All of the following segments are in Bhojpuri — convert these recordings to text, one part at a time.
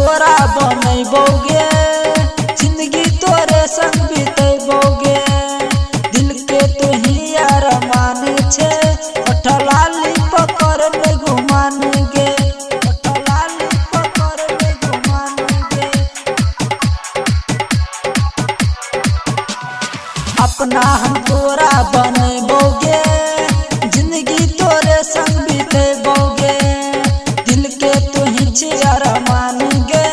तोरा बनैबोगे, जिंदगी तोरे संग बितैबोगे। दिल के तो ही अरमान छे, लाली पकड़ में घुमानेगे, लाली पकड़ में घुमानेगे। अपना हम तोरा बनैबोगे, जिंदगी तोरे संग बितैबोगे। दिल के तो ही छे अरमानेगे,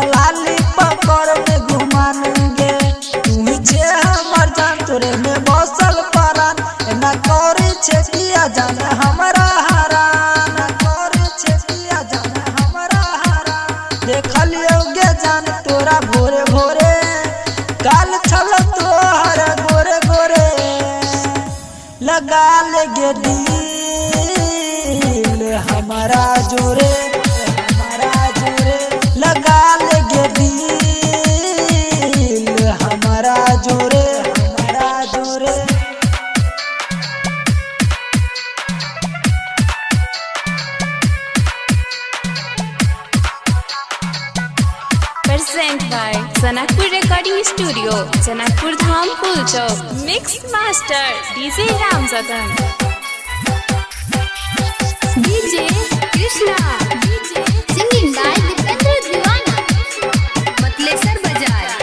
लाली पकड़ में घुमानेगे। तू ही छे हमर जान, तोरे में बसल परान। ना करे छे किया जाने हमरा हरान, ना करे छे किया जाने हमरा हरान। देखलियोगे जान तोरा भोरे भोरे, काल छल तोहर गोरे गोरे। लगा लेगे दिल हमारा जोरे, हमारा जोरे। लगा लेगे दिल हमारा जोरे, हमारा जोरे। Present by Sanakpur Recording Studio, Janakpur Dham Phul Chowk. Mix Master DJ Ramzadan. DJ Krishna. Singing by Dipendra Diwana. Matlesar Bazaar.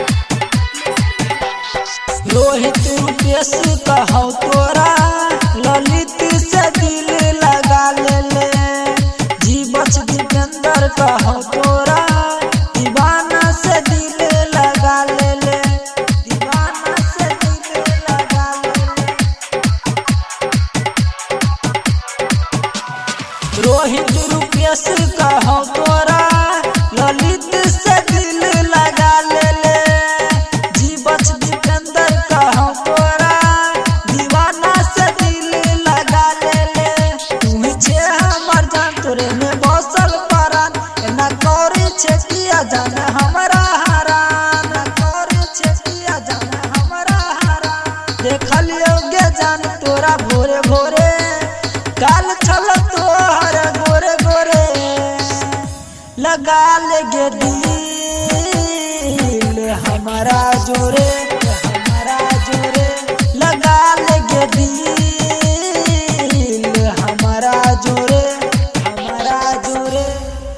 Rohit Rupesh कहौ तोरा, ललित से दिल लगा ले ले। जीवछ दीपेंद्र कहौ तोरा, दीवाना से दिल लगा ले ले, दीवाना से दिल लगा ले ले। रोहित रुपेश कहौ तोरा, ललित से दिल लगा ले ले। जीवछ दीपेंद्र कहौ तोरा, दीवाना से दिल लगा ले ले। तू ही छे हमर जान, तोरे में बसल परान। ना करे छे किया जाने हमरा हरान, ना करे छे किया जाने हमरा हरान। देखलियोगे जान तोरा भोरे भोरे, काल छल तोहर गोरे गोरे। लगा लेगे दिल हमारा जोरे, हमारा जोरे। लगा लेगे दिल